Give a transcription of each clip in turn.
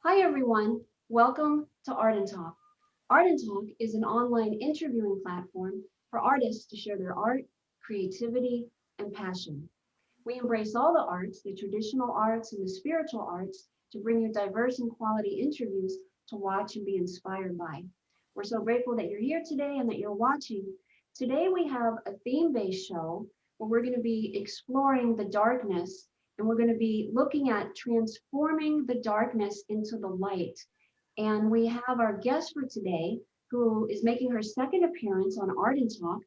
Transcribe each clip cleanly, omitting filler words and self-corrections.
Hi everyone, welcome to Art and Talk. Art and Talk is an online interviewing platform for artists to share their art, creativity, and passion. We embrace all the arts, the traditional arts and the spiritual arts, to bring you diverse and quality interviews to watch and be inspired by. We're so grateful that you're here today and that you're watching. Today we have a theme-based show where we're going to be exploring the darkness and we're going to be looking at transforming the darkness into the light. And we have our guest for today who is making her second appearance on Art and Talk.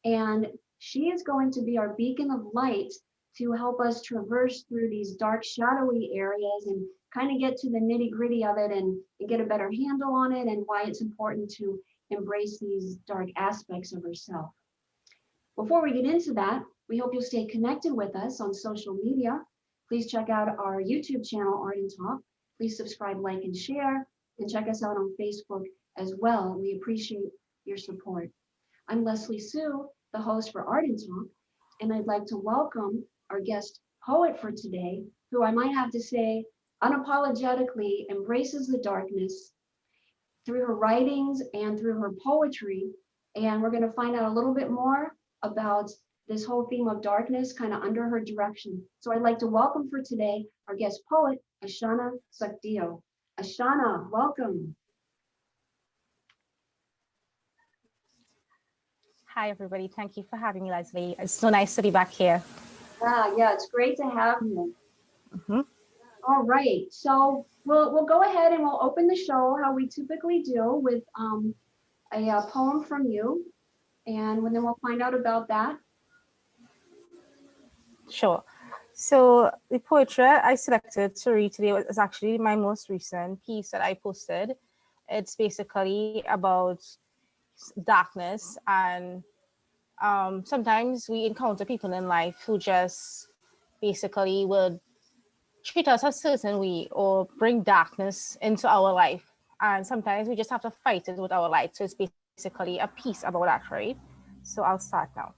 And she is going to be our beacon of light to help us traverse through these dark, shadowy areas and kind of get to the nitty gritty of it and get a better handle on it and why it's important to embrace these dark aspects of herself. Before we get into that, we hope you'll stay connected with us on social media. Please check out our YouTube channel, Art and Talk. Please subscribe, like, and share, and check us out on Facebook as well. We appreciate your support. I'm Leslie Sue, the host for Art and Talk, and I'd like to welcome our guest poet for today, who I might have to say unapologetically embraces the darkness through her writings and through her poetry. And we're going to find out a little bit more about this whole theme of darkness kind of under her direction. So I'd like to welcome for today our guest poet, Ashanna Sookdeo. Ashanna, welcome. Hi, everybody. Thank you for having me, Leslie. It's so nice to be back here. Yeah, it's great to have you. Mm-hmm. All right, so we'll go ahead and we'll open the show how we typically do with a poem from you, and then we'll find out about that. Sure. So the poetry I selected to read today is actually my most recent piece that I posted. It's basically about darkness, and sometimes we encounter people in life who just basically would treat us a certain way or bring darkness into our life. And sometimes we just have to fight it with our light. So it's basically a piece about that, right? So I'll start now.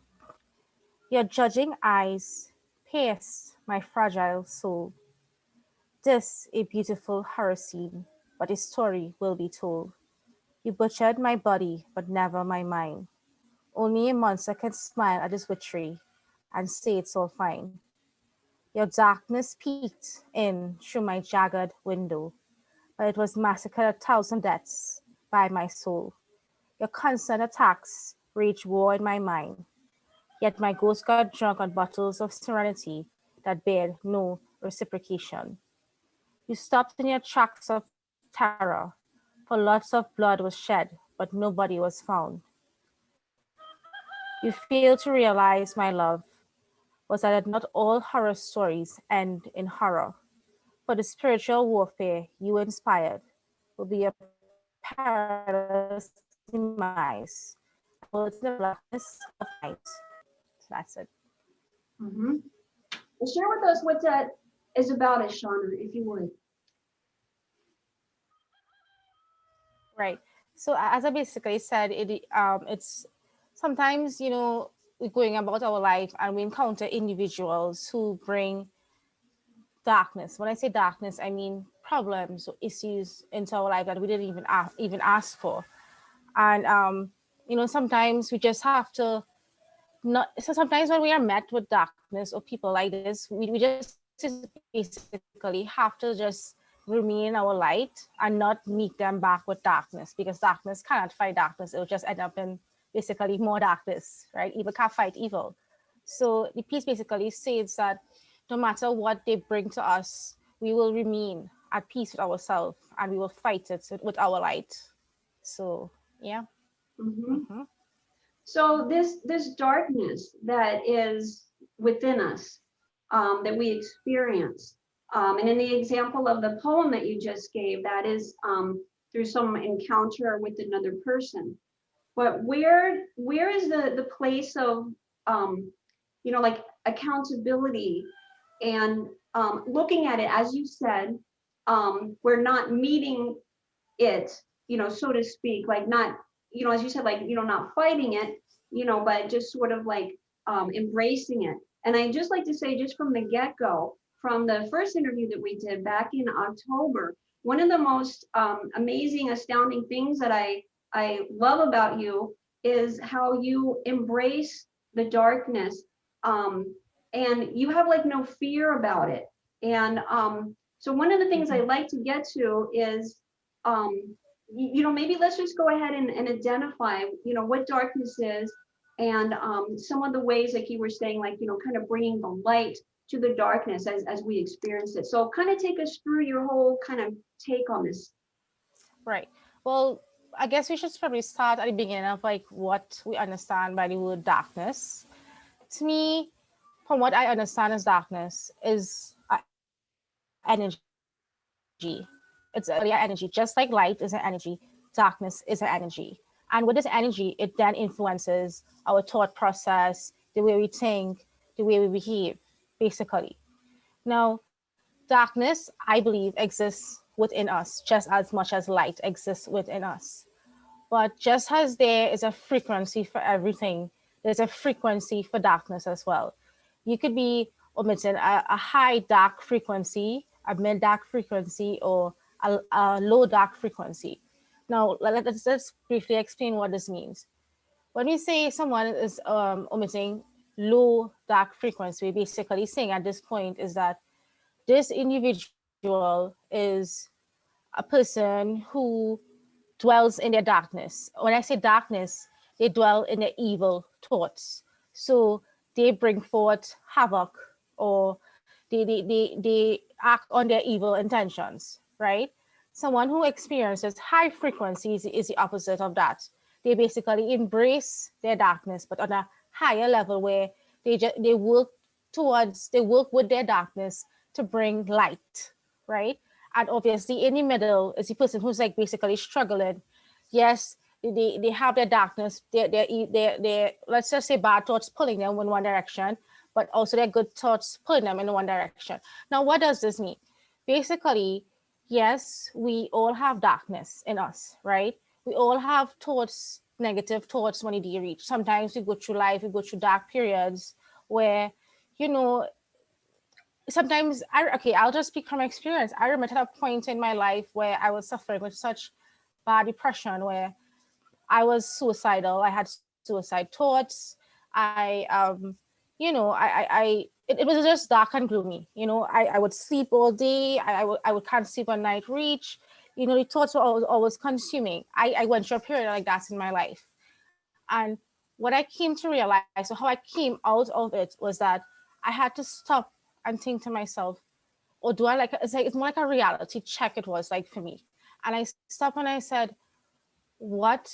Your judging eyes pierce my fragile soul. This a beautiful horror scene, but a story will be told. You butchered my body, but never my mind. Only a monster can smile at this witchery and say it's all fine. Your darkness peeked in through my jagged window, but it was massacred a thousand deaths by my soul. Your constant attacks raged war in my mind, yet my ghost got drunk on bottles of serenity that bared no reciprocation. You stopped in your tracks of terror, for lots of blood was shed, but nobody was found. You failed to realize, my love, was that not all horror stories end in horror. For the spiritual warfare you inspired will be a perilous demise that holds in the blackness of night. So that's it. Mm-hmm. And share with us what that is about, Ashanna, if you would. Right. So as I basically said, it's sometimes, we're going about our life and we encounter individuals who bring darkness. When I say darkness, I mean problems or issues into our life that we didn't even ask for. And sometimes we just have to not. So sometimes when we are met with darkness or people like this, we just basically have to just remain in our light and not meet them back with darkness, because darkness cannot fight darkness. It will just end up in basically more darkness, right? Evil can't fight evil. So the piece basically says that no matter what they bring to us, we will remain at peace with ourselves and we will fight it with our light. So yeah. Mm-hmm. Mm-hmm. So this darkness that is within us, that we experience, and in the example of the poem that you just gave, that is through some encounter with another person. But where is the place of like accountability and looking at it, as you said, we're not meeting it, so to speak, like not, as you said, like, not fighting it, but just sort of like embracing it. And I just like to say, just from the get-go, from the first interview that we did back in October. One of the most amazing, astounding things that I love about you is how you embrace the darkness, and you have like no fear about it. And so one of the things I like to get to is, maybe let's just go ahead and identify, what darkness is, and some of the ways, like you were saying, like, kind of bringing the light to the darkness as we experience it. So kind of take us through your whole kind of take on this. Right. Well, I guess we should probably start at the beginning of like what we understand by the word darkness. To me, from what I understand as darkness, is energy. It's a energy, just like light is an energy, darkness is an energy. And with this energy, it then influences our thought process, the way we think, the way we behave, basically. Now, darkness, I believe, exists within us just as much as light exists within us. But just as there is a frequency for everything, there's a frequency for darkness as well. You could be emitting a high dark frequency, a mid dark frequency, or a low dark frequency. Now, let's briefly explain what this means. When we say someone is emitting low dark frequency, we're basically saying at this point is that this individual is a person who dwells in their darkness. When I say darkness, they dwell in their evil thoughts. So they bring forth havoc, or they act on their evil intentions, right? Someone who experiences high frequencies is the opposite of that. They basically embrace their darkness, but on a higher level where they work with their darkness to bring light, right? And obviously in the middle is the person who's like basically struggling. Yes, they have their darkness, their let's just say bad thoughts pulling them in one direction, but also their good thoughts pulling them in one direction. Now, what does this mean? Basically, yes, we all have darkness in us, right? We all have thoughts, negative thoughts when you reach. Sometimes we go through life, we go through dark periods where, you know, sometimes I'll just speak from experience. I remember at a point in my life where I was suffering with such bad depression, where I was suicidal. I had suicide thoughts. It was just dark and gloomy. I would sleep all day. I would can't sleep when night reach. The thoughts were always consuming. I went through a period like that in my life. And what I came to realize, so how I came out of it, was that I had to stop and think to myself, or do I like, it's more like a reality check it was like for me. And I stopped and I said, what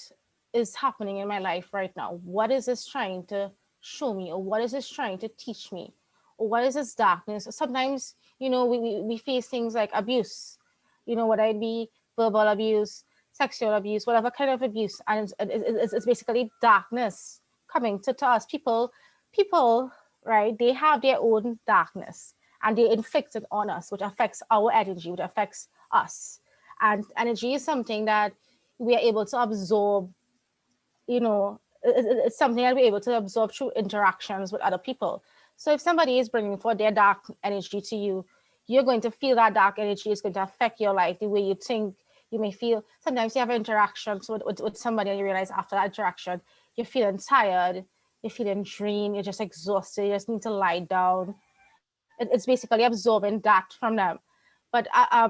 is happening in my life right now? What is this trying to show me? Or what is this trying to teach me? Or what is this darkness? Sometimes, we face things like abuse, whether it be verbal abuse, sexual abuse, whatever kind of abuse. And it's basically darkness coming to us. People, right, they have their own darkness and they inflict it on us, which affects our energy, which affects us. And energy is something that we are able to absorb, it's something that we're able to absorb through interactions with other people. So if somebody is bringing forth their dark energy to you, you're going to feel that dark energy is going to affect your life, the way you think. You may feel, sometimes you have interactions with somebody and you realize after that interaction, you're feeling tired, you're feeling drained, you're just exhausted, you just need to lie down. It's basically absorbing that from them. But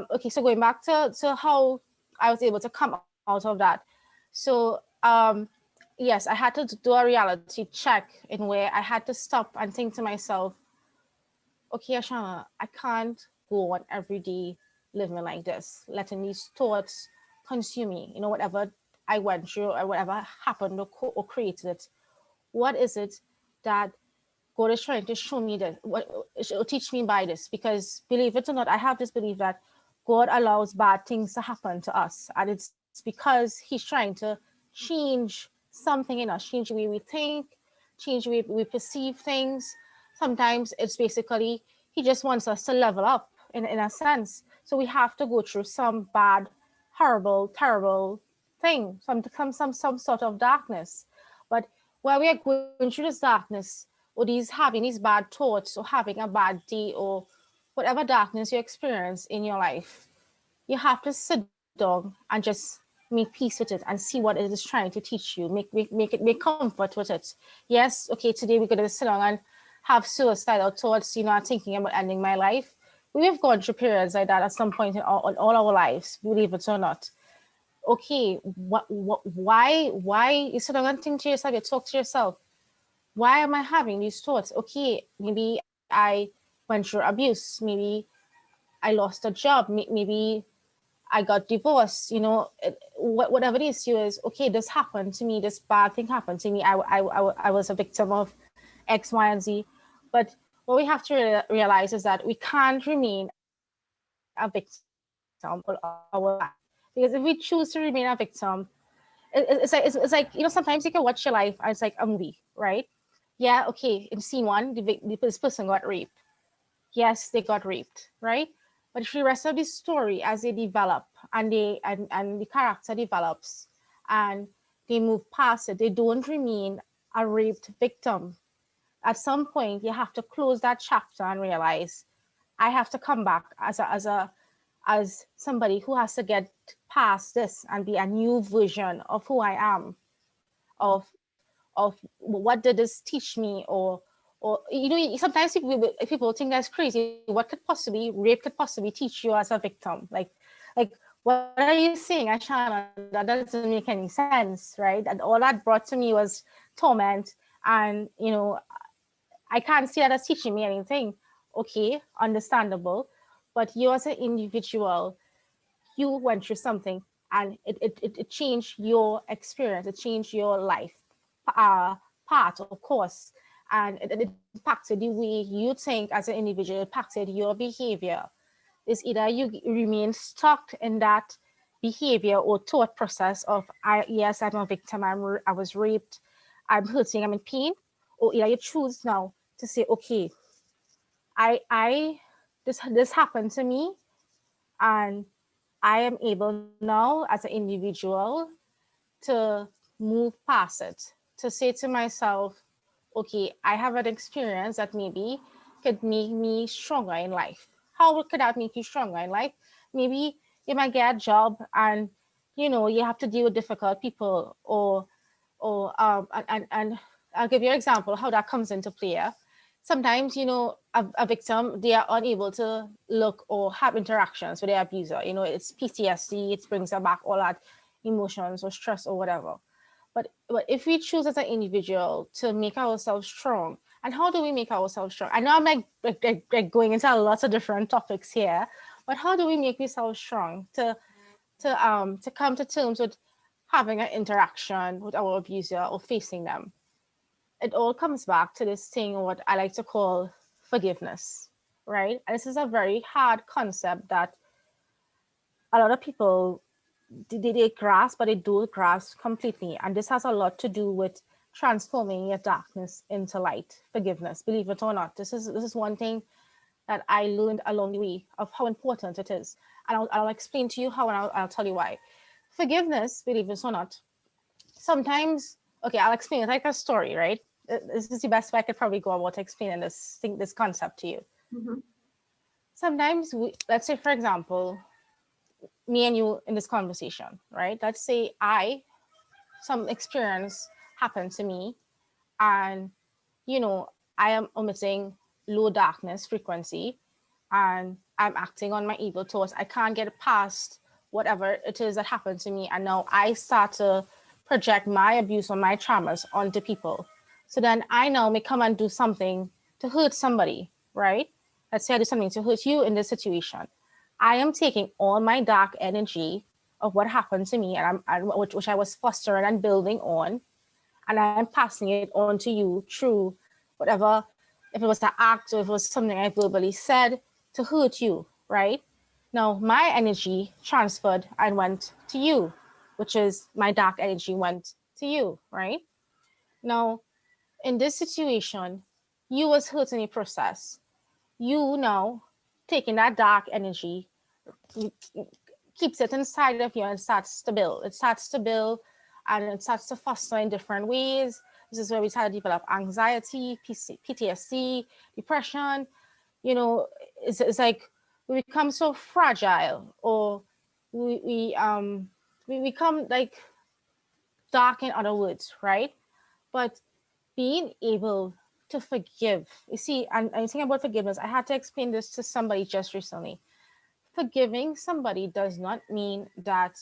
okay, so going back to how I was able to come out of that. So yes, I had to do a reality check in where I had to stop and think to myself, okay, Ashanna, I can't go on every day living like this, letting these thoughts consume me, whatever I went through or whatever happened or created it. What is it that God is trying to show me, that what teach me by this? Because believe it or not, I have this belief that God allows bad things to happen to us, and it's because He's trying to change something in us, change the way we think, change the way we perceive things. Sometimes it's basically He just wants us to level up in a sense. So we have to go through some bad, horrible, terrible thing, some sort of darkness. But while we are going through this darkness, or having these bad thoughts, or having a bad day, or whatever darkness you experience in your life, you have to sit down and just make peace with it and see what it is trying to teach you. Make comfort with it. Yes, okay, today we're gonna sit down and have suicidal thoughts, thinking about ending my life. We've gone through periods like that at some point in all our lives, believe it or not. Okay, why you sit down and think to yourself, you talk to yourself, why am I having these thoughts? Okay, maybe I went through abuse, maybe I lost a job, maybe I got divorced, whatever the issue is. Okay, this happened to me, this bad thing happened to me. I was a victim of X, Y, and Z. But what we have to realize is that we can't remain a victim all our life. Because if we choose to remain a victim, it's like, sometimes you can watch your life and it's like a movie, right? Yeah, okay, in scene one, this person got raped. Yes, they got raped, right? But if the rest of the story, as they develop and the character develops and they move past it, they don't remain a raped victim. At some point, you have to close that chapter and realize I have to come back as somebody who has to get past this and be a new version of who I am, of what did this teach me, or sometimes people think that's crazy. What could possibly rape could possibly teach you as a victim? Like what are you saying, Ashanna? That doesn't make any sense, right? And all that brought to me was torment, and I can't see that as teaching me anything. Okay, understandable, but you as an individual, you went through something and it changed your experience, it changed your life uh, part, of course. And it impacted the way you think as an individual, it impacted your behavior. Is either you remain stuck in that behavior or thought process of, yes, I'm a victim, I was raped, I'm hurting, I'm in pain, or either you choose now to say, okay, I this happened to me, and I am able now as an individual to move past it, to say to myself, okay, I have an experience that maybe could make me stronger in life. How could that make you stronger in life? Maybe you might get a job and you have to deal with difficult people, and I'll give you an example how that comes into play. Sometimes a victim, they are unable to look or have interactions with their abuser. It's PTSD, it brings them back all that emotions or stress or whatever. But if we choose as an individual to make ourselves strong, and how do we make ourselves strong? I know I'm like going into lots of different topics here, but how do we make ourselves strong to come to terms with having an interaction with our abuser or facing them? It all comes back to this thing, what I like to call forgiveness, right? And this is a very hard concept that a lot of people they grasp, but they don't grasp completely. And this has a lot to do with transforming your darkness into light. Forgiveness, believe it or not, this is one thing that I learned along the way of how important it is. And I'll explain to you how, and I'll tell you why. Forgiveness, believe it or not, sometimes, okay, I'll explain it like a story, right? This is the best way I could probably go about explaining this concept to you. Mhm. Sometimes, let's say, for example, me and you in this conversation, right? Let's say some experience happened to me, and I am omitting low darkness frequency, and I'm acting on my evil thoughts. I can't get past whatever it is that happened to me, and now I start to project my abuse or my traumas onto people. So then I now may come and do something to hurt somebody, right? Let's say I do something to hurt you in this situation. I am taking all my dark energy of what happened to me, which I was fostering and building on, and I'm passing it on to you through whatever, if it was an act or if it was something I verbally said to hurt you, right? Now, my energy transferred and went to you, which is my dark energy went to you, right? Now, in this situation, you was hurt in the process. You now taking that dark energy, keeps it inside of you and starts to build. It starts to build and it starts to foster in different ways. This is where we start to develop anxiety, PTSD, depression. you know, it's like we become so fragile, or we we um we become like dark, in other words, right? But being able to forgive, you see, and thinking about forgiveness, I had to explain this to somebody just recently. Forgiving somebody does not mean that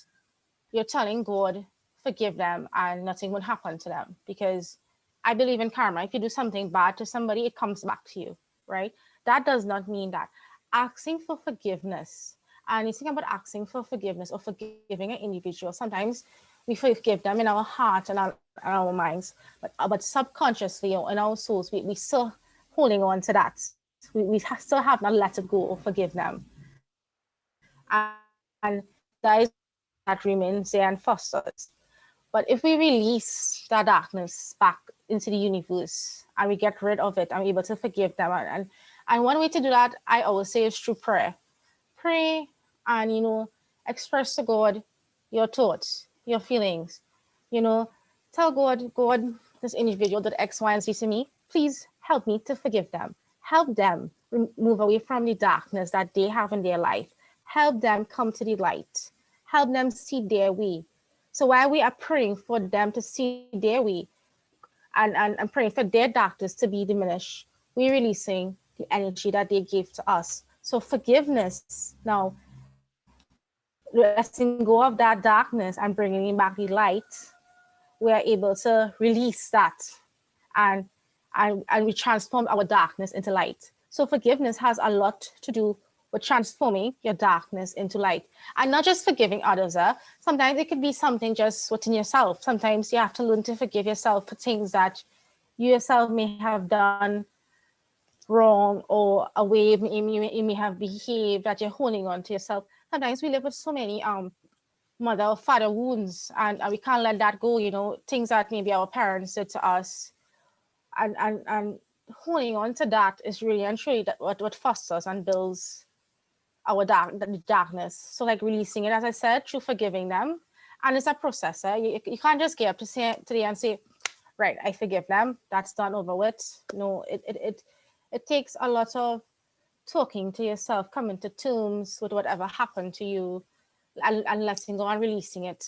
you're telling God, forgive them and nothing will happen to them. Because I believe in karma. If you do something bad to somebody, it comes back to you, right? That does not mean that. Asking for forgiveness, and you think about asking for forgiveness or forgiving an individual, sometimes we forgive them in our heart and our minds, but subconsciously or in our souls, we still holding on to that. We still have not let it go or forgive them. And that is why that remains there and fosters. But if we release that darkness back into the universe and we get rid of it and we're able to forgive them, and one way to do that, I always say, is through prayer. Pray and, express to God your thoughts, your feelings. You know, tell God, God, this individual did X, Y, and Z to me. Please help me to forgive them. Help them move away from the darkness that they have in their life. Help them come to the light. Help them see their way. So while we are praying for them to see their way, and praying for their darkness to be diminished, we're releasing the energy that they gave to us. So forgiveness now, letting go of that darkness and bringing back the light, we are able to release that, and and we transform our darkness into light. So forgiveness has a lot to do with transforming your darkness into light, and not just forgiving others. Sometimes it could be something just within yourself. Sometimes you have to learn to forgive yourself for things that you yourself may have done wrong, or a way you may have behaved that you're holding on to yourself. Sometimes we live with so many mother or father wounds, and we can't let that go, things that maybe our parents did to us, and holding on to that is really and truly that what fosters and builds our the darkness. So like releasing it, as I said, through forgiving them. And it's a process. You can't just get up to say today and say, right, I forgive them, that's done, over with. No, it takes a lot of talking to yourself, coming to terms with whatever happened to you, and letting go and releasing it.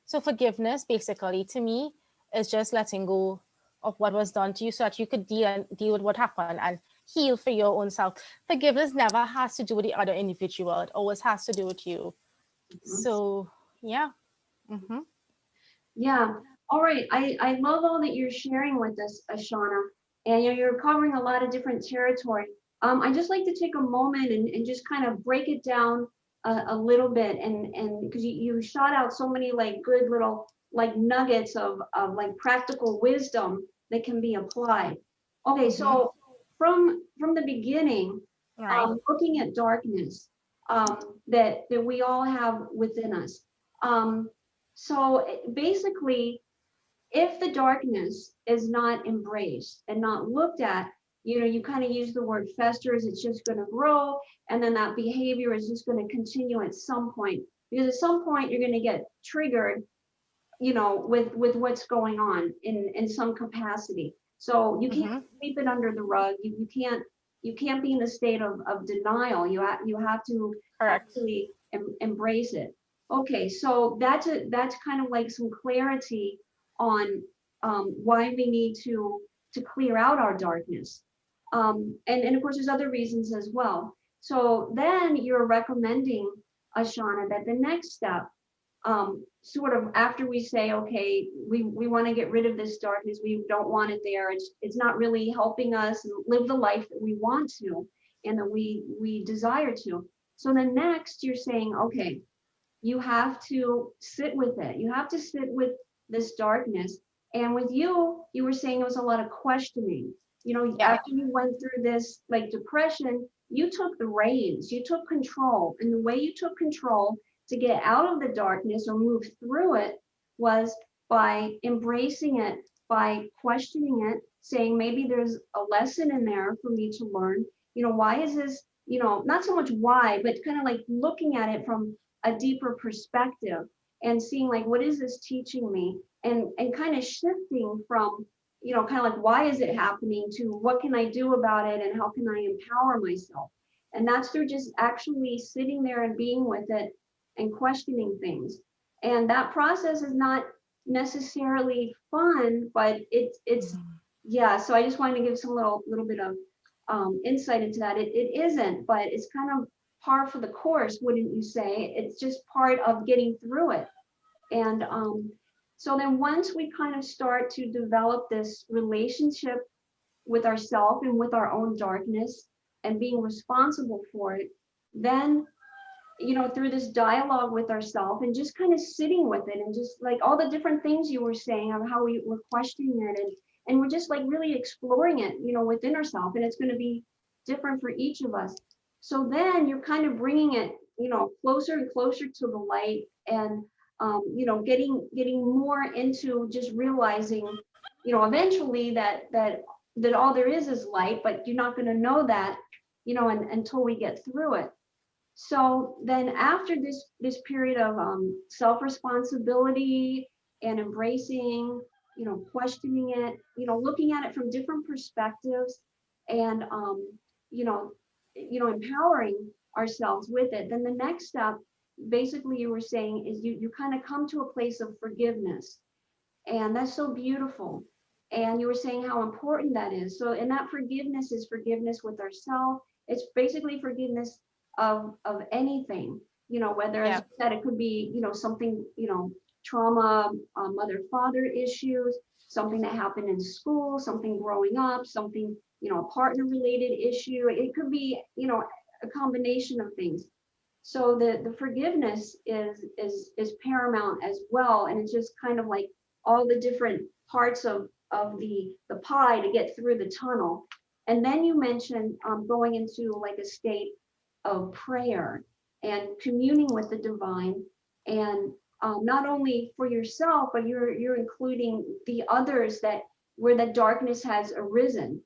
So forgiveness, basically, to me, is just letting go of what was done to you so that you could deal with what happened and heal for your own self. Forgiveness never has to do with the other individual. It always has to do with you. Mhm. So yeah. Mm-hmm. Yeah. All right. I love all that you're sharing with us, Ashanna. And you're covering a lot of different territory. I just like to take a moment and just kind of break it down a little bit, and because you shot out so many like good little like nuggets of like practical wisdom that can be applied. Okay, Mm-hmm. so from the beginning, Right. looking at darkness, that we all have within us. Um, so basically, if the darkness is not embraced and not looked at, you kind of use the word festers, it's just going to grow. And then that behavior is just going to continue at some point. Because at some point, you're going to get triggered, with what's going on in some capacity. So you can't Mm-hmm. sweep it under the rug. You can't be in a state of denial. You have to Correct. actually embrace it. Okay, so that's kind of like some clarity on why we need to clear out our darkness. And of course, there's other reasons as well. So then you're recommending, Ashana, that the next step, sort of after we say, okay, we want to get rid of this darkness, we don't want it there, it's not really helping us live the life that we want to and that we desire to. So then next you're saying, okay, you have to sit with it. You have to sit with this darkness. And with you were saying it was a lot of questioning. Yeah. After you went through this like depression, you took the reins, you took control. And the way you took control to get out of the darkness or move through it was by embracing it, by questioning it, saying maybe there's a lesson in there for me to learn. Why is this, not so much why, but kind of like looking at it from a deeper perspective and seeing like, what is this teaching me, and kind of shifting from kind of like, why is it happening, to what can I do about it and how can I empower myself? And that's through just actually sitting there and being with it and questioning things. And that process is not necessarily fun, but it's Mhm. yeah. So I just wanted to give some little bit of insight into that. It isn't, but it's kind of par for the course, wouldn't you say? It's just part of getting through it. And so then once we kind of start to develop this relationship with ourselves and with our own darkness and being responsible for it, then through this dialogue with ourselves and just kind of sitting with it, and just like all the different things you were saying of how we were questioning it, and we're just like really exploring it, within ourselves, and it's going to be different for each of us. So then you're kind of bringing it, closer and closer to the light, and getting more into just realizing, eventually that all there is light, but you're not going to know that, until we get through it. So then after this period of self-responsibility and embracing, questioning it, looking at it from different perspectives, and you know, empowering ourselves with it, then the next step, basically you were saying, is you kind of come to a place of forgiveness. And that's so beautiful. And you were saying how important that is. So, and that forgiveness is forgiveness with ourselves. It's basically forgiveness of anything, whether, as Yeah. you said, it could be, something, trauma, mother father issues, something that happened in school, something growing up, something, a partner related issue. It could be, a combination of things. So the forgiveness is paramount as well, and it's just kind of like all the different parts of the pie to get through the tunnel. And then you mentioned going into like a state of prayer and communing with the divine, and not only for yourself, but you're including the others that where the darkness has arisen.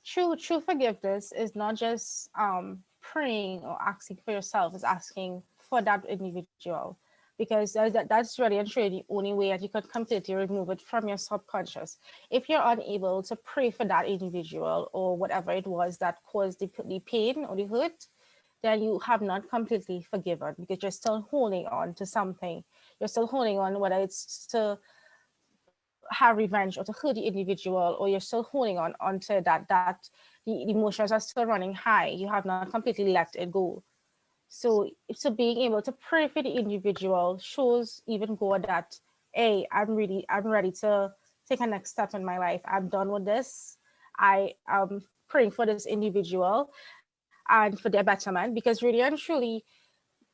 True forgiveness is not just praying or asking for yourself, it's asking for that individual. Because that's really and truly the only way that you could completely remove it from your subconscious. If you're unable to pray for that individual or whatever it was that caused the pain or the hurt, then you have not completely forgiven, because you're still holding on to something. You're still holding on, whether it's to have revenge or to hurt the individual, or you're still holding on onto that the emotions are still running high. You have not completely let it go. So being able to pray for the individual shows even God that, hey, I'm ready to take a next step in my life. I'm done with this. I am praying for this individual and for their betterment, because really and truly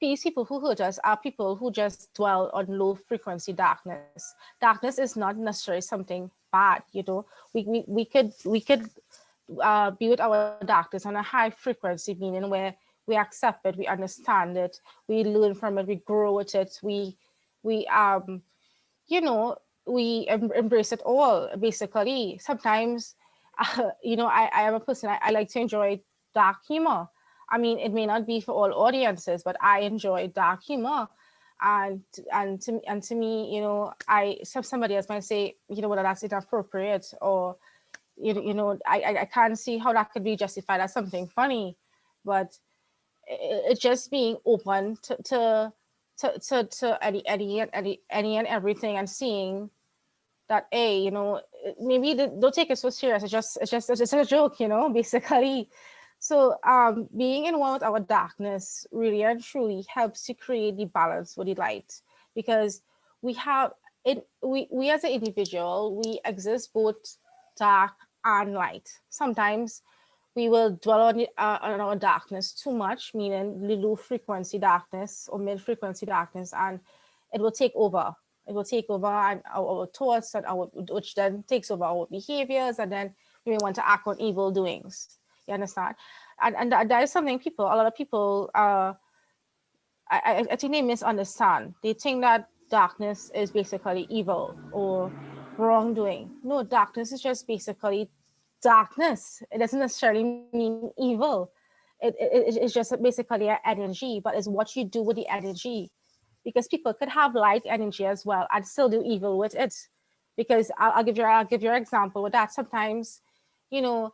these people who hurt us are people who just dwell on low frequency darkness. Darkness is not necessarily something bad, we could be with our darkness on a high frequency, meaning where we accept it, we understand it, we learn from it, we grow with it, we you know embrace it all. Basically, sometimes I am a person, I like to enjoy dark humor. I mean, it may not be for all audiences, but I enjoy dark humor. And to me, somebody else might say, whether that's inappropriate, or I can't see how that could be justified as something funny. But it's just being open to any and everything, and seeing that, hey, maybe don't take it so serious. It's just a joke, basically. So being in one with our darkness really and truly helps to create the balance with the light, because we have it. We as an individual, we exist both dark and light. Sometimes we will dwell on our darkness too much, meaning the low frequency darkness or mid frequency darkness, and it will take over. It will take over and our thoughts, and which then takes over our behaviors, and then we may want to act on evil doings. You understand? And that is something a lot of people, I think they misunderstand. They think that darkness is basically evil or wrongdoing. No, darkness is just basically darkness. It doesn't necessarily mean evil. It's just basically an energy, but it's what you do with the energy. Because people could have light energy as well and still do evil with it. Because I'll give you an example with that. Sometimes, you know,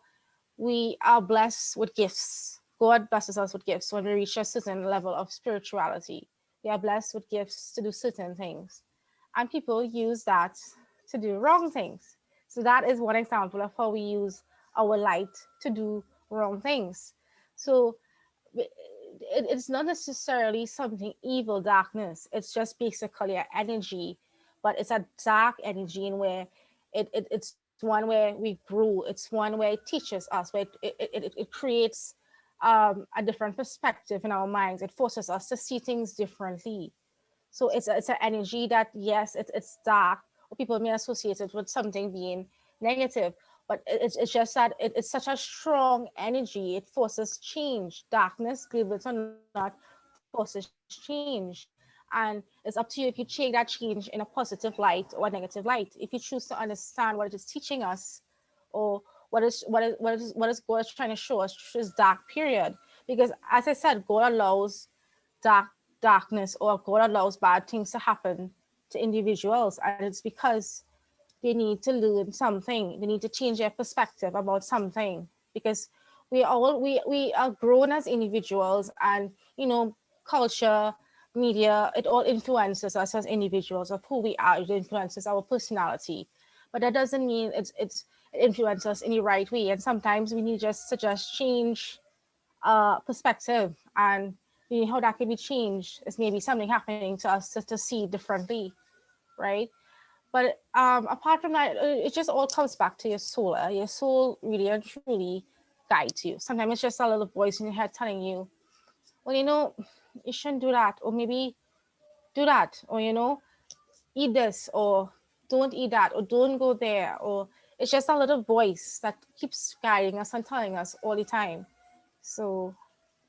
we are blessed with gifts. God blesses us with gifts when we reach a certain level of spirituality. We are blessed with gifts to do certain things. And people use that to do wrong things. So that is one example of how we use our light to do wrong things. So it's not necessarily something evil, darkness. It's just basically an energy, but it's a dark energy in where it's one where we grow. It's one where it teaches us, where it creates a different perspective in our minds. It forces us to see things differently. So it's an energy that, yes, it's dark, or people may associate it with something being negative, but it's just that it's such a strong energy. It forces change. Darkness, believe it or not, forces change. And it's up to you if you take that change in a positive light or a negative light. If you choose to understand what it is teaching us, or what is God trying to show us through this dark period. Because as I said, God allows dark darkness, or God allows bad things to happen to individuals, and it's because they need to learn something. They need to change their perspective about something, because we are grown as individuals, and culture, media, it all influences us as individuals of who we are. It influences our personality, but that doesn't mean it influences us in the right way. And sometimes we need just to just change perspective, and how that can be changed is maybe something happening to us to see differently, right? But apart from that, it just all comes back to your soul. Your soul really and truly guides you. Sometimes it's just a little voice in your head telling you, well, you shouldn't do that, or maybe do that, or eat this, or don't eat that, or don't go there, or it's just a little voice that keeps guiding us and telling us all the time. So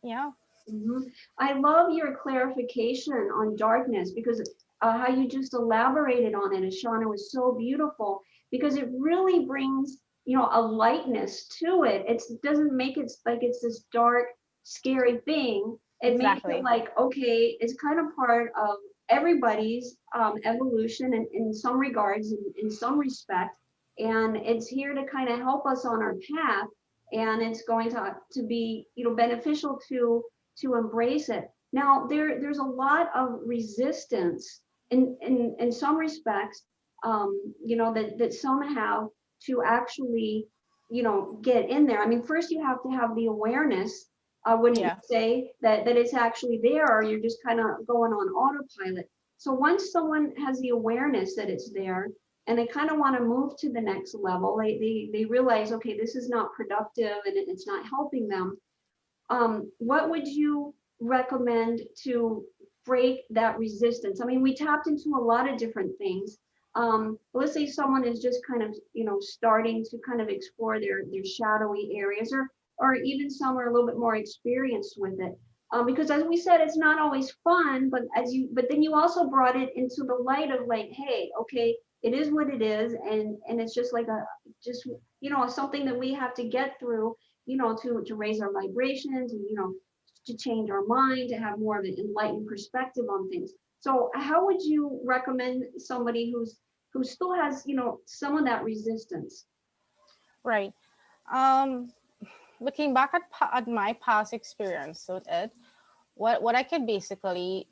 yeah. Mhm. I love your clarification on darkness, because how you just elaborated on it, Ashanna, was so beautiful, because it really brings, a lightness to it. It doesn't make it like it's this dark, scary thing. It makes it Exactly. like, okay, it's kind of part of everybody's evolution in some regards, in some respect. And it's here to kind of help us on our path, and it's going to be, beneficial to embrace it. Now, there's a lot of resistance in some respects, that some have to actually, get in there. I mean, first you have to have the awareness. Wouldn't you Yeah. say that it's actually there, or you're just kind of going on autopilot? So once someone has the awareness that it's there, and they kind of want to move to the next level, they realize, okay, this is not productive and it's not helping them. What would you recommend to break that resistance? I mean, we tapped into a lot of different things. Let's say someone is just kind of, starting to kind of explore their shadowy areas, or even some are a little bit more experienced with it. Because as we said, it's not always fun, but then you also brought it into the light of like, hey, okay, it is what it is, and it's just like just something that we have to get through, to raise our vibrations, and to change our mind, to have more of an enlightened perspective on things. So how would you recommend somebody who still has, some of that resistance? Right. Um, Looking back at my past experience with it, what I can basically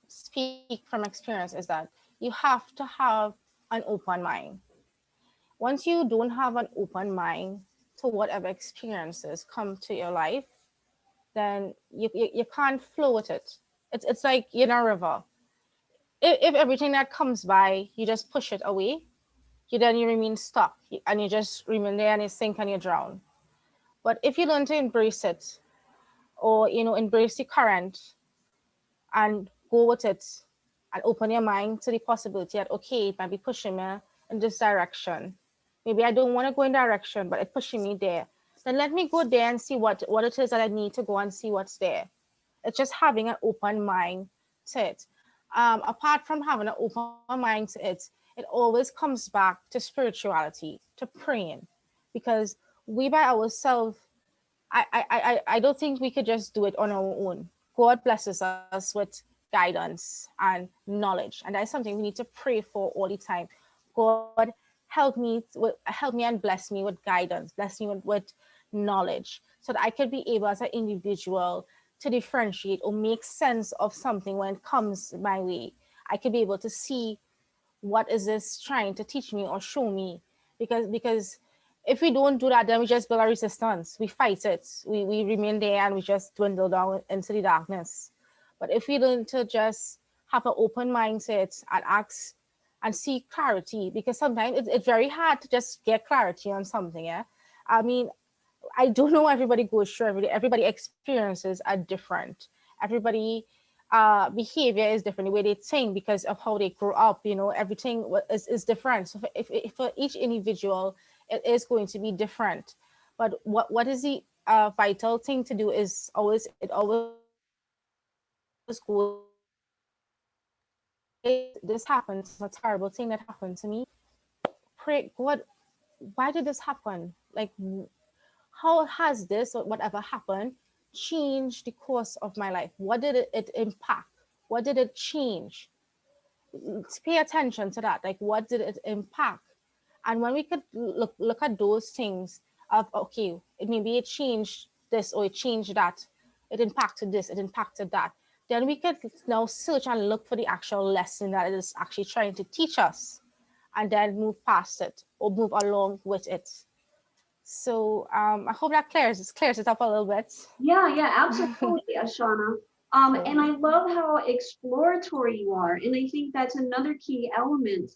speak from experience is that you have to have an open mind. Once you don't have an open mind to whatever experiences come to your life, then you can't flow with it. It's like you're in a river. If everything that comes by, you just push it away, you remain stuck, and you just remain there, and you sink and you drown. But if you learn to embrace it, or embrace the current and go with it, and open your mind to the possibility that, okay, it might be pushing me in this direction. Maybe I don't want to go in direction, but it's pushing me there. Then let me go there and see what it is that I need to go and see what's there. It's just having an open mind to it. Apart from having an open mind to it, it always comes back to spirituality, to praying, because we by ourselves, I don't think we could just do it on our own. God blesses us with guidance and knowledge, and that is something we need to pray for all the time. God help me and bless me with guidance, bless me with knowledge, so that I could be able as an individual to differentiate or make sense of something when it comes my way. I could be able to see what is this trying to teach me or show me, because if we don't do that, then we just build a resistance, we fight it, we remain there, and we just dwindle down into the darkness. But if we learn to just have an open mindset and ask and seek clarity, because sometimes it's very hard to just get clarity on something. Yeah, I mean, I don't know, everybody goes through everybody experiences are different. Everybody behavior is different, the way they think because of how they grew up, everything is different. So if for each individual it is going to be different. But what is the vital thing to do is always, it always goes back to, this happened, this is a terrible thing that happened to me. Pray God, why did this happen? Like, how has this or whatever happened changed the course of my life? What did it impact? What did it change? Pay attention to that. Like, what did it impact? And when we could look at those things of, okay, maybe it changed this or it changed that, it impacted this, it impacted that, then we could now search and look for the actual lesson that it is actually trying to teach us, and then move past it or move along with it. So I hope that clears it up a little bit. Yeah, absolutely, Ashanna. And So I love how exploratory you are. And I think that's another key element,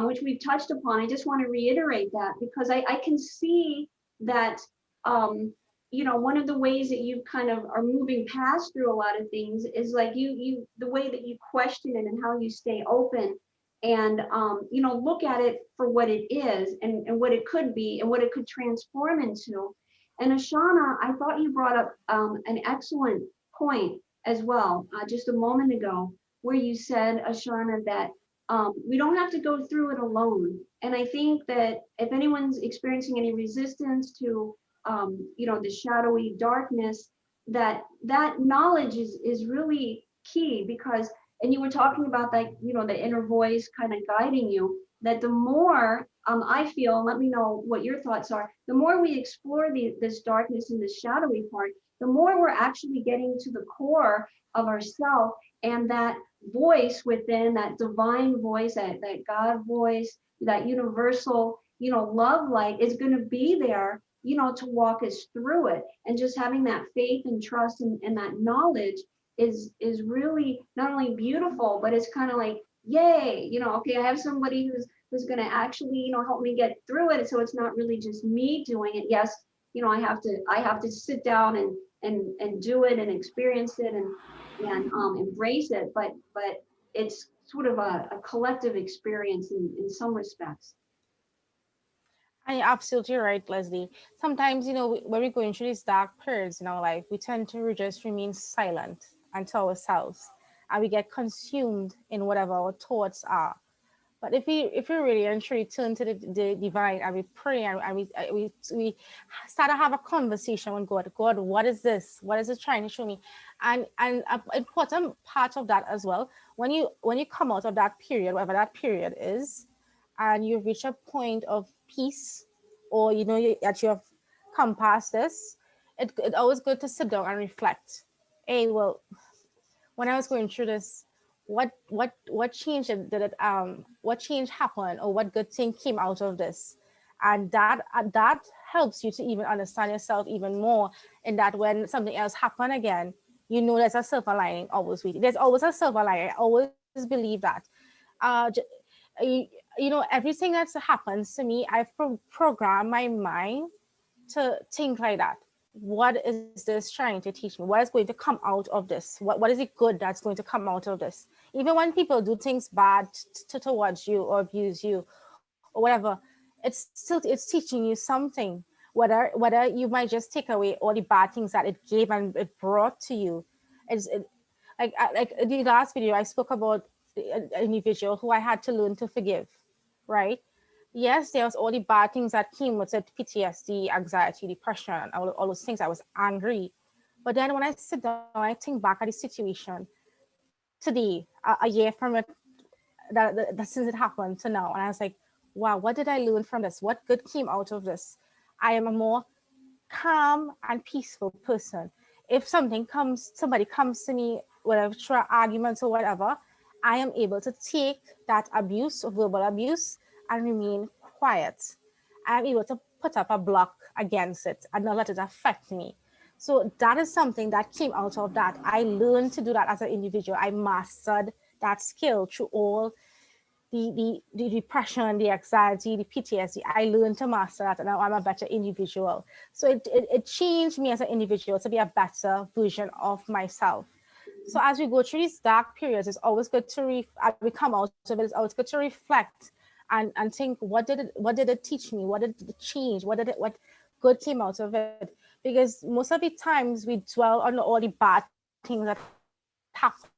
which we've touched upon. I just want to reiterate that because I can see that, one of the ways that you kind of are moving past through a lot of things is like the way that you question it and how you stay open and, look at it for what it is and what it could be and what it could transform into. And Ashanna, I thought you brought up an excellent point as well, just a moment ago, where you said, Ashanna, that we don't have to go through it alone. And I think that if anyone's experiencing any resistance to, the shadowy darkness, that knowledge is really key because, and you were talking about that, the inner voice kind of guiding you, that the more I feel, and let me know what your thoughts are, the more we explore this darkness and this shadowy part, the more we're actually getting to the core of ourself, and that voice within, that divine voice, that God voice, that universal, love light is going to be there, to walk us through it. And just having that faith and trust and that knowledge is really not only beautiful, but it's kind of like, yay, okay, I have somebody who's going to actually, help me get through it. So it's not really just me doing it. Yes, I have to sit down and do it and experience it and embrace it. But it's sort of a collective experience in some respects. and you're absolutely right, Leslie. Sometimes, when we're going through these dark periods in our life, we tend to just remain silent unto ourselves, and we get consumed in whatever our thoughts are. But if we really and truly turn to the divine, and we pray, and we start to have a conversation with God. God, what is this? What is it trying to show me? And an important part of that as well, when you come out of that period, whatever that period is, and you reach a point of peace, or that you have come past this, it's always good to sit down and reflect. Hey, well, when I was going through this, what change did it what change happened, or what good thing came out of this? And that helps you to even understand yourself even more, in that when something else happen again, there's a silver lining always waiting. There's always a silver lining. I always believe that. Everything that happens to me, I program my mind to think like that. What is this trying to teach me? What is going to come out of this? What is it good that's going to come out of this? Even when people do things bad towards you or abuse you or whatever, it's teaching you something. Whether you might just take away all the bad things that it gave and it brought to you. Like in the last video, I spoke about an individual who I had to learn to forgive, right? Yes, there was all the bad things that came with it: PTSD, anxiety, depression, all those things. I was angry. But then when I sit down, I think back at the situation today, a year from it, that since it happened to now, and I was like, wow, what did I learn from this? What good came out of this? I am a more calm and peaceful person. If somebody comes to me, whatever, through arguments or whatever, I am able to take that abuse or verbal abuse and remain quiet. I'm able to put up a block against it and not let it affect me. So that is something that came out of that. I learned to do that as an individual. I mastered that skill through all the depression, the anxiety, the PTSD. I learned to master that, and now I'm a better individual. So it changed me as an individual to be a better version of myself. So as we go through these dark periods, it's always good to as we come out of it, it's always good to reflect and think, what did it teach me? What did it change? What good came out of it? Because most of the times we dwell on all the bad things that happened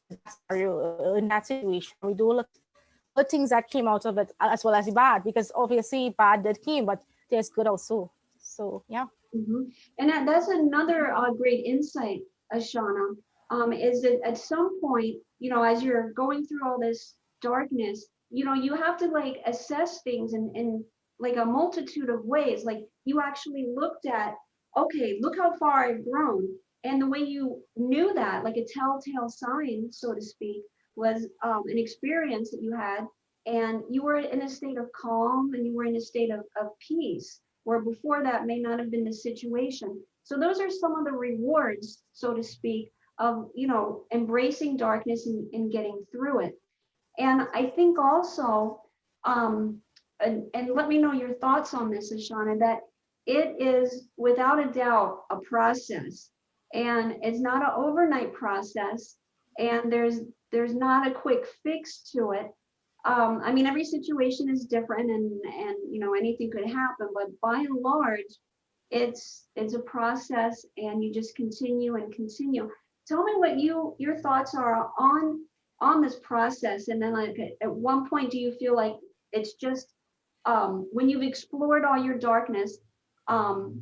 in that scenario, in that situation. We do look good things that came out of it as well as the bad, because obviously bad did came, but there's good also. So yeah. Mhm. And that's another great insight, Ashana, is that at some point, as you're going through all this darkness, you have to like assess things in like a multitude of ways. Like you actually looked at, okay, look how far I've grown. And the way you knew that, like a telltale sign, so to speak, was an experience that you had, and you were in a state of calm and you were in a state of peace where before that may not have been the situation. So those are some of the rewards, so to speak, of embracing darkness and getting through it. And I think also, and let me know your thoughts on this, Ashana, that it is without a doubt a process, and it's not an overnight process, and there's not a quick fix to it. I mean, every situation is different, and anything could happen, but by and large, it's a process, and you just continue and continue. Tell me what your thoughts are on this process, and then like at one point, do you feel like it's just when you've explored all your darkness, um,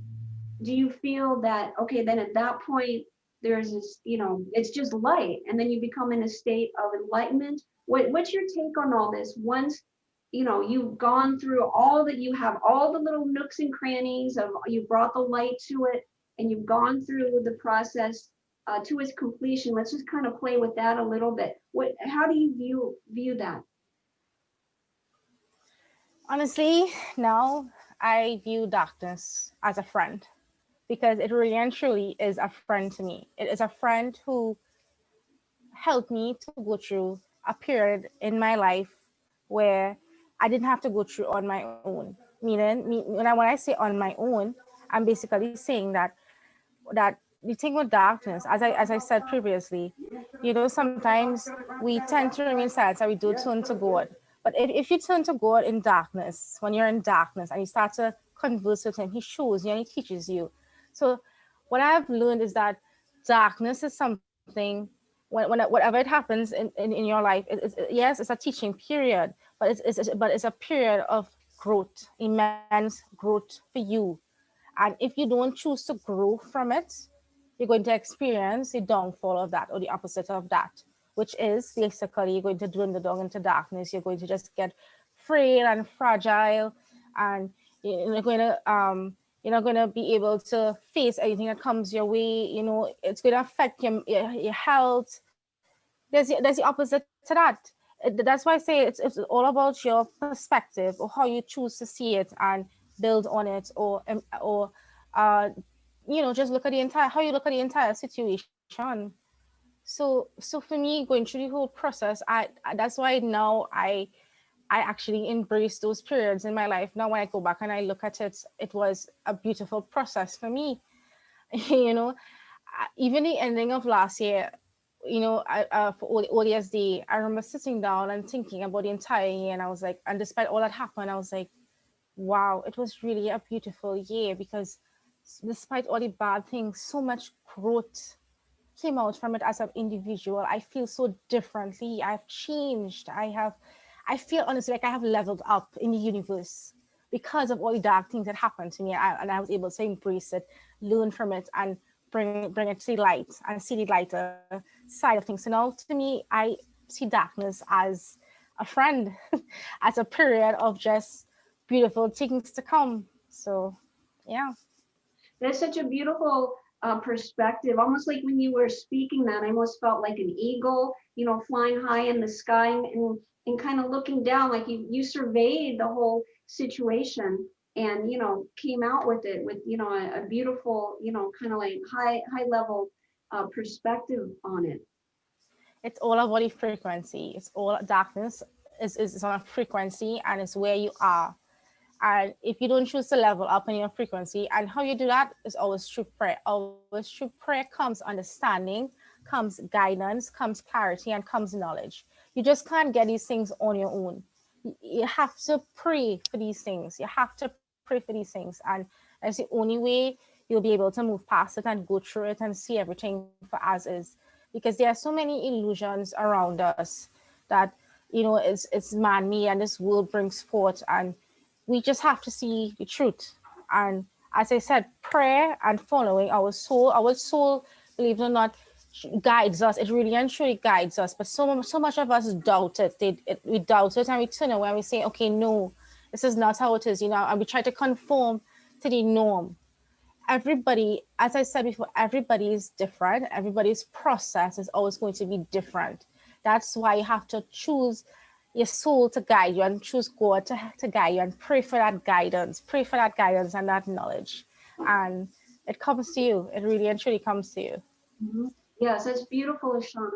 do you feel that okay, then at that point there's this, it's just light, and then you become in a state of enlightenment? What's your take on all this once you've gone through all that, you have all the little nooks and crannies of, you brought the light to it, and you've gone through the process to its completion? Let's just kind of play with that a little bit. How do you view that? Honestly, now I view darkness as a friend, because it really and truly is a friend to me. It is a friend who helped me to go through a period in my life where I didn't have to go through on my own. Meaning, when I say on my own, I'm basically saying that the thing with darkness, as I said previously, sometimes we tend to remain silent and we do turn to God. But if you turn to God in darkness, when you're in darkness and you start to converse with Him, He shows you and He teaches you. So what I've learned is that darkness is something, whatever it happens in your life, yes, it's a teaching period, but it's a period of growth, immense growth for you. And if you don't choose to grow from it, you're going to experience the downfall of that, or the opposite of that, which is basically you're going to dwindle down into darkness. You're going to just get frail and fragile, and you're not going to be able to face anything that comes your way. It's going to affect your health. There's the opposite to that. That's why I say it's all about your perspective, or how you choose to see it and build on it, or uh, just look at the entire how you look at the entire situation. So for me, going through the whole process, that's why now I actually embrace those periods in my life. Now when I go back and I look at it, it was a beautiful process for me. you know Even the ending of last year, for ODSD, I remember sitting down and thinking about the entire year, and I was like, and despite all that happened, I was like, wow, it was really a beautiful year, because despite all the bad things, so much growth came out from it as an individual. I feel so differently. I've changed. I feel honestly like I have leveled up in the universe because of all the dark things that happened to me. And I was able to embrace it, learn from it, and bring it to the light and see the lighter side of things. So now to me, I see darkness as a friend as a period of just beautiful things to come. So yeah. That's such a beautiful perspective. Almost like when you were speaking that, I almost felt like an eagle, flying high in the sky and kind of looking down, like you surveyed the whole situation and came out with it with a beautiful kind of like high level perspective on it. It's all about the frequency. It's all darkness is on a frequency, and it's where you are. And if you don't choose to level up in your frequency, and how you do that is always through prayer. Always through prayer comes understanding, comes guidance, comes clarity, and comes knowledge. You just can't get these things on your own. You have to pray for these things. You have to pray for these things. And that's the only way you'll be able to move past it and go through it and see everything for as is. Because there are so many illusions around us that it's man-made, and this world brings forth, and we just have to see the truth. And as I said, prayer and following our soul, believe it or not, guides us. It really and truly guides us. But so much of us doubt it. We doubt it, and we turn away and we say, okay, no, this is not how it is, and we try to conform to the norm. Everybody, as I said before, everybody is different. Everybody's process is always going to be different. That's why you have to choose your soul to guide you and choose God to guide you and pray for that guidance. Pray for that guidance and that knowledge. And it comes to you. It really and truly comes to you. Mhm. Yes, that's beautiful, Ashanna.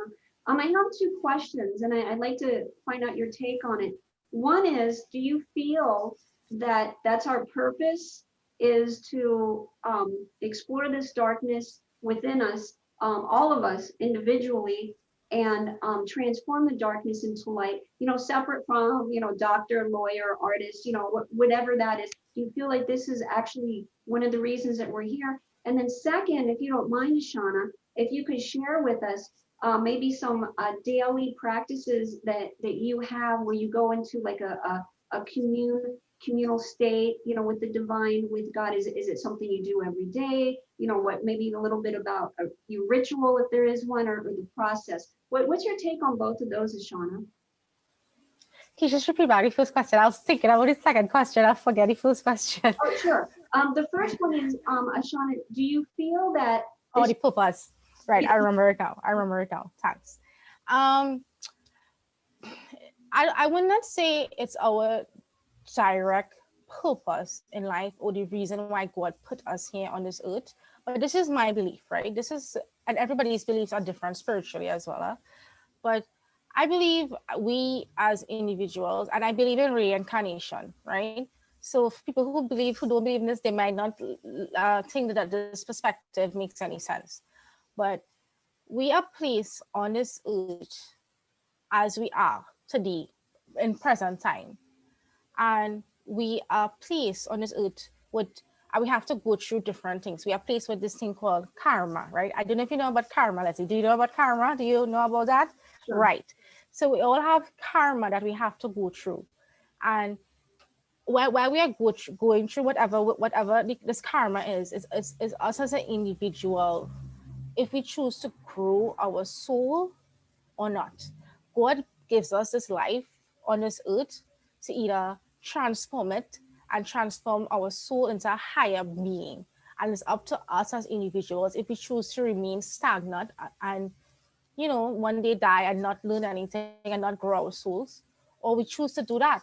I have two questions, and I'd like to find out your take on it. One is, do you feel that that's our purpose, is to explore this darkness within us, all of us individually, and transform the darkness into light, separate from, doctor, lawyer, artist, whatever that is. Do you feel like this is actually one of the reasons that we're here? And then second, if you don't mind, Ashanna, if you could share with us maybe some daily practices that you have where you go into like a communal state, with the divine, with God. Is it something you do every day? What, maybe a little bit about your ritual, if there is one, or the process. What's your take on both of those, Ashanna? Can you just repeat back the first question? I was thinking about the second question. I forget the first question. Oh, sure. The first one is, Ashanna, do you feel that Oh, this, the purpose. Right. yeah, I remember it now. I remember it now. Thanks. Um, I would not say it's our direct purpose in life or the reason why God put us here on this earth. But this is my belief, right? And everybody's beliefs are different spiritually as well. But I believe we as individuals, and I believe in reincarnation, right? So for people who don't believe in this, they might not think that this perspective makes any sense. But we are placed on this earth as we are today in present time, and we are placed on this earth with we have to go through different things. We are placed with this thing called karma, right? I don't know if you know about karma. Let's see. Do you know about karma? Do you know about that? sure. Right. So we all have karma that we have to go through. And while we are going through whatever this karma is us as an individual, if we choose to grow our soul or not. God gives us this life on this earth to either transform it and transform our soul into a higher being. And it's up to us as individuals if we choose to remain stagnant and, one day die and not learn anything and not grow our souls, or we choose to do that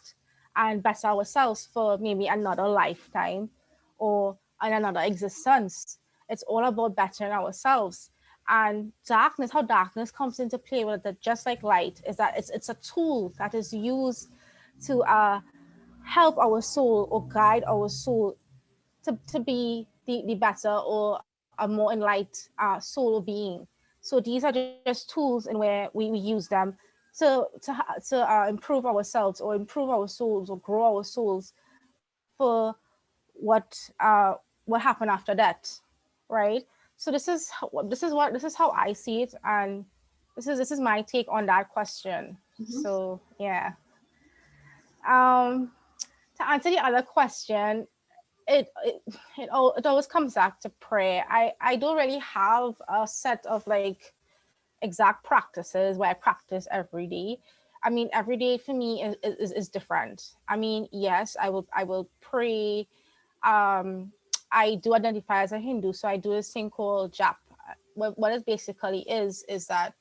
and better ourselves for maybe another lifetime or in another existence. It's all about bettering ourselves. And how darkness comes into play with it, just like light, is that it's a tool that is used to help our soul or guide our soul to be the better or a more enlightened soul or being. So these are just tools in where we use them to improve ourselves or improve our souls or grow our souls for what happened after that, right? So this is how I see it, and this is my take on that question. Mhm. So yeah. Um, to answer the other question, it it it always comes back to prayer. I don't really have a set of like exact practices where I practice every day. I mean, every day for me is different. I mean, yes, I will pray. Um, I do identify as a Hindu, so I do this thing called Jap. What it basically is that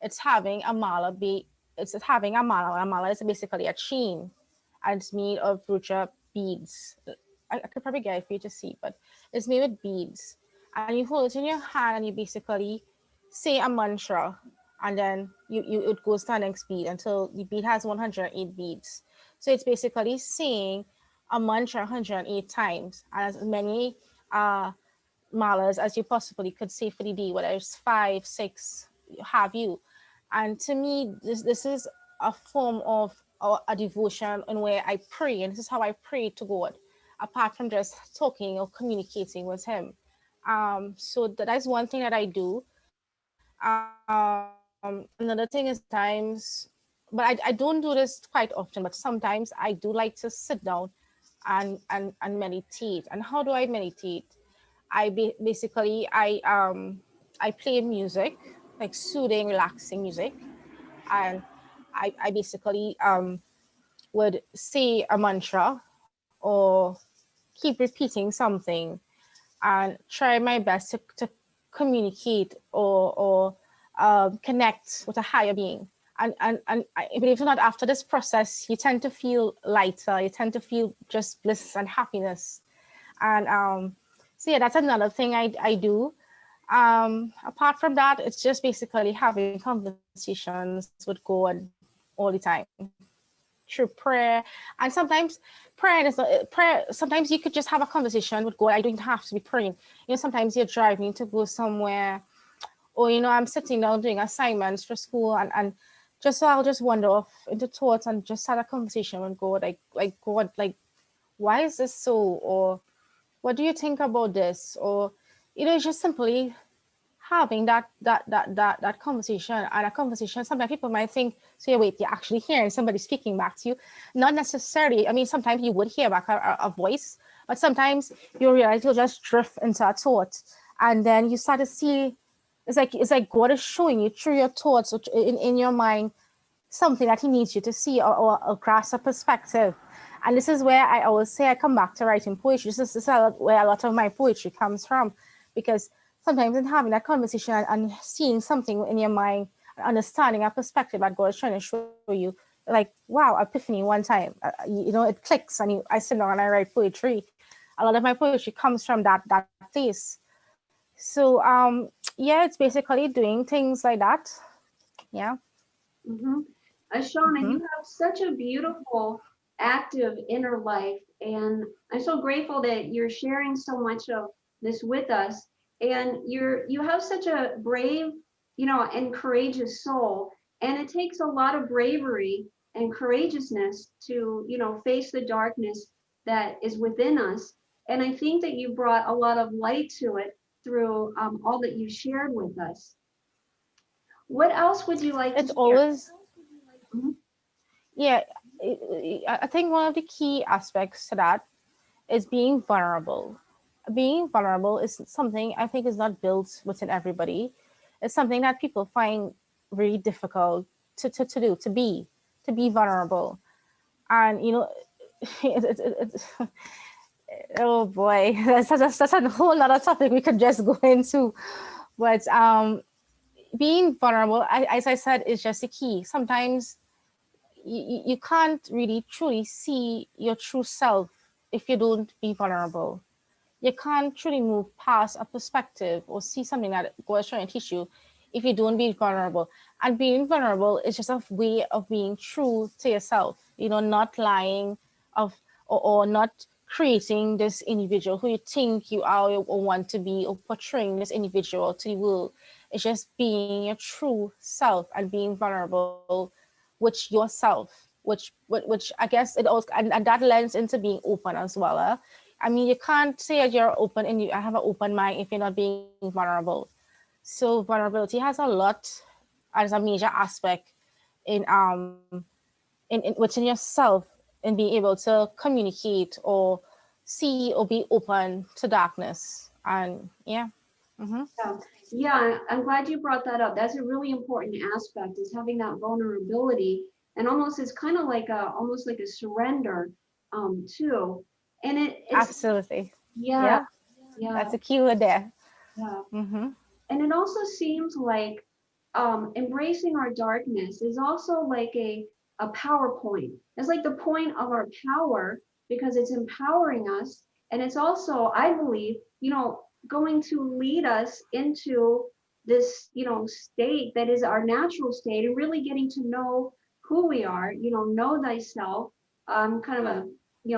it's having a mala be it's having a mala. A mala is basically a chain, and it's made of rucha beads. I could probably get it for you to see, but it's made with beads. And you hold it in your hand and you basically say a mantra, and then you it goes to the next bead until the bead has 108 beads. So it's basically saying a mantra 108 times, and as many uh malas as you possibly could say for the day, whether it's five, six, have you. And to me, this is a form of a devotion in where I pray, and this is how I pray to God, apart from just talking or communicating with Him. So that's one thing that I do. Another thing is sometimes, but I don't do this quite often, but sometimes I do like to sit down and meditate. And how do I meditate? Basically I play music, like soothing, relaxing music, and I basically would say a mantra or keep repeating something and try my best to communicate or connect with a higher being. And I believe it or not, after this process, you tend to feel lighter. You tend to feel just bliss and happiness. And so yeah, that's another thing I do. Apart from that, it's just basically having conversations with God all the time through prayer. And sometimes prayer. Sometimes you could just have a conversation with God. I don't even have to be praying. Sometimes you're driving to go somewhere, or I'm sitting down doing assignments for school, and just so I'll just wander off into thoughts and just start a conversation with God, like God, like, why is this so? Or what do you think about this? Or it's just simply having that conversation. And a conversation, sometimes people might think, so yeah, wait, you're actually hearing somebody speaking back to you. Not necessarily. I mean, sometimes you would hear back a voice, but sometimes you realize you'll just drift into a thought, and then you start to see, it's like God is showing you through your thoughts or in your mind something that He needs you to see, or grasp a perspective. And this is where I always say I come back to writing poetry. This is where a lot of my poetry comes from, because sometimes in having that conversation and seeing something in your mind, understanding a perspective that God is trying to show you, like, wow, epiphany one time, it clicks, and I sit down and I write poetry. A lot of my poetry comes from that place. So yeah, it's basically doing things like that. Yeah. Mm-hmm. Ashanna, you Mm-hmm. have such a beautiful, active inner life, and I'm so grateful that you're sharing so much of this with us. And you have such a brave, and courageous soul, and it takes a lot of bravery and courageousness to, face the darkness that is within us. And I think that you brought a lot of light to it through all that you shared with us. What else would you like to It's share? always, Mhm. yeah, I think one of the key aspects to that is being vulnerable. Being vulnerable is something I think is not built within everybody. It's something that people find really difficult to do, to be vulnerable. And it's oh boy, that's a whole other topic we could just go into. But being vulnerable, as I said, is just the key. Sometimes you can't really truly see your true self if you don't be vulnerable. You can't truly move past a perspective or see something that God is trying to teach you if you don't be vulnerable. And being vulnerable is just a way of being true to yourself, not lying of or not creating this individual who you think you are or want to be, or portraying this individual to the world. It's just being your true self and being vulnerable with yourself, which I guess it also, and that lends into being open as well. I mean, you can't say that you're open and you have an open mind if you're not being vulnerable. So vulnerability has a lot as a major aspect in within yourself, in being able to communicate or see or be open to darkness. And yeah. Mm-hmm. Yeah, yeah, I'm glad you brought that up. That's a really important aspect, is having that vulnerability and almost it's kind of like a almost like a surrender too. And it's Absolutely. yeah, Yeah, yeah, that's a keyword there. yeah. Mm-hmm. And it also seems like embracing our darkness is also like a PowerPoint. It's like the point of our power because it's empowering us. And it's also, I believe, going to lead us into this, state that is our natural state and really getting to know who we are, know thyself. I'm kind of a,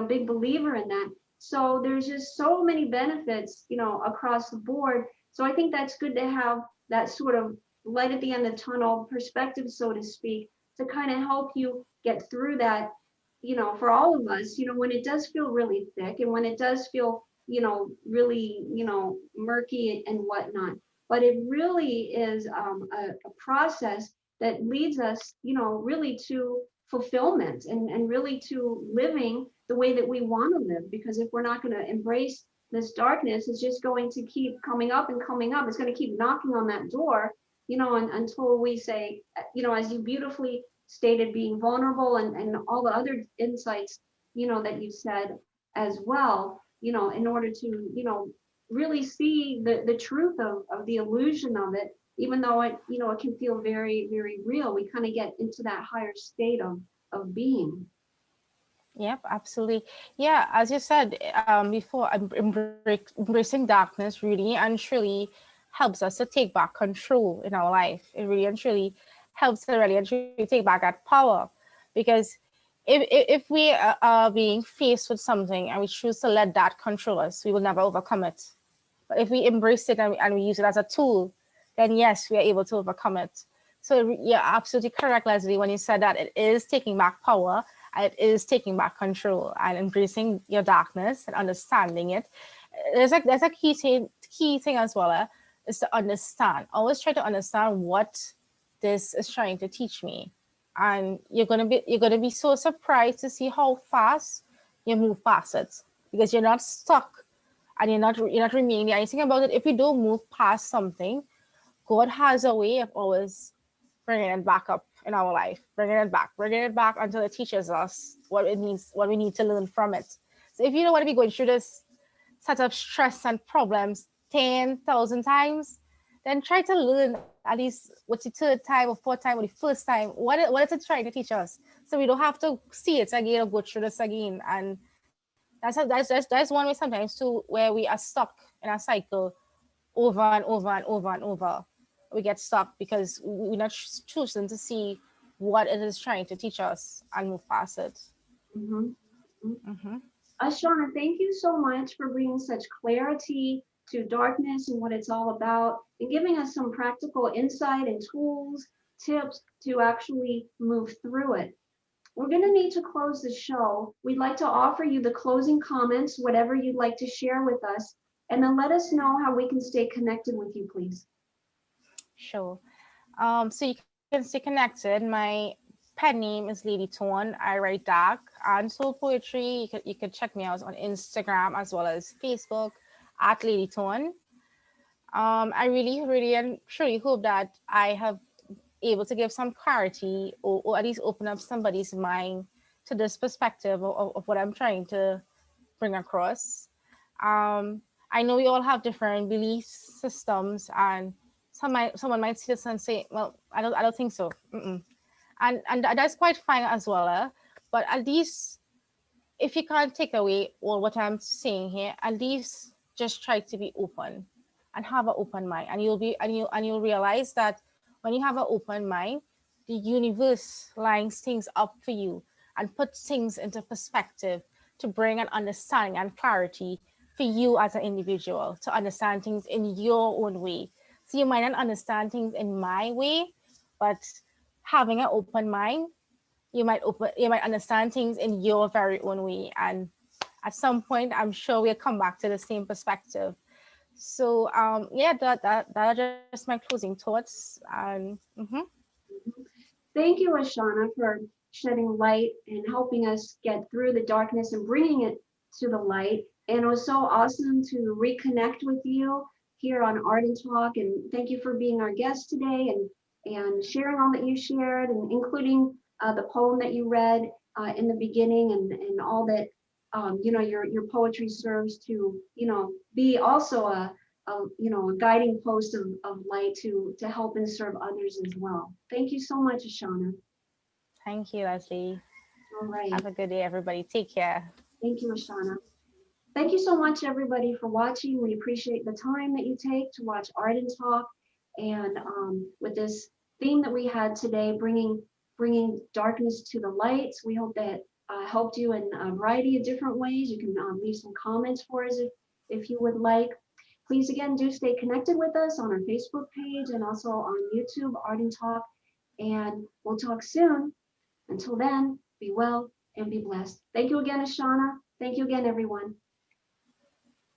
big believer in that. So there's just so many benefits, across the board. So I think that's good to have that sort of light at the end of the tunnel perspective, so to speak, to kind of help you get through that, for all of us, when it does feel really thick and when it does feel, really, murky and whatnot. But it really is a process that leads us, really to fulfillment and really to living the way that we want to live. Because if we're not going to embrace this darkness, it's just going to keep coming up and coming up. It's going to keep knocking on that door, until we say, as you beautifully stated, being vulnerable and all the other insights, that you said as well, in order to, really see the truth of the illusion of it, even though it, it can feel very, very real. We kind of get into that higher state of being. Yep, absolutely. Yeah, as you said before, embracing darkness really and truly helps us to take back control in our life. It really and truly helps to really and truly take back that power. Because if we are being faced with something and we choose to let that control us, we will never overcome it. But if we embrace it and we use it as a tool, then yes, we are able to overcome it. So you're absolutely correct, Leslie, when you said that it is taking back power, and it is taking back control and embracing your darkness and understanding it. There's a key thing as well, is to understand. Always try to understand what this is trying to teach me. And you're gonna be so surprised to see how fast you move past it because you're not stuck and you're not remaining there. And you think about it, if we don't move past something, God has a way of always bringing it back up in our life, bringing it back until it teaches us what it means, what we need to learn from it. So if you don't want to be going through this set of stress and problems 10,000 times, then try to learn at least what's the third time or fourth time or the first time. What is it trying to teach us? So we don't have to see it again or go through this again. And that's one way sometimes too where we are stuck in a cycle over and over and over and over. We get stuck because we're not choosing to see what it is trying to teach us and move past it. Mhm. Hmm. Ashana, thank you so much for bringing such clarity to darkness and what it's all about, and giving us some practical insight and tools, tips to actually move through it. We're going to need to close the show. We'd like to offer you the closing comments, whatever you'd like to share with us, and then let us know how we can stay connected with you, please. Sure. So you can stay connected. My pen name is Lady Tone. I write dark and soul poetry. You could check me out on Instagram as well as Facebook at Lady Tone. I really and truly hope that I have able to give some clarity or at least open up somebody's mind to this perspective of what I'm trying to bring across. I know we all have different belief systems, and someone might see this and say, "Well, I don't think so," and that's quite fine as well. But at least if you can't take away all what I'm saying here, at least just try to be open and have an open mind, and you'll realize that when you have an open mind, the universe lines things up for you and puts things into perspective to bring an understanding and clarity for you as an individual to understand things in your own way. So you might not understand things in my way, but having an open mind, you might understand things in your very own way, and at some point I'm sure we'll come back to the same perspective. So yeah, that are just my closing thoughts. And Thank you, Ashana, for shedding light and helping us get through the darkness and bringing it to the light. And it was so awesome to reconnect with you here on Art and Talk. And thank you for being our guest today and sharing all that you shared, and including the poem that you read in the beginning, and all that, your poetry serves to, be also a guiding post of light to help and serve others as well. Thank you so much, Ashanna. Thank you, Leslie. All right. Have a good day, everybody. Take care. Thank you, Ashanna. Thank you so much, everybody, for watching. We appreciate the time that you take to watch Art and Talk. And with this theme that we had today, bringing darkness to the light, we hope that helped you in a variety of different ways. You can leave some comments for us if you would like. Please, again, do stay connected with us on our Facebook page and also on YouTube, Art and Talk. And we'll talk soon. Until then, be well and be blessed. Thank you again, Ashanna. Thank you again, everyone.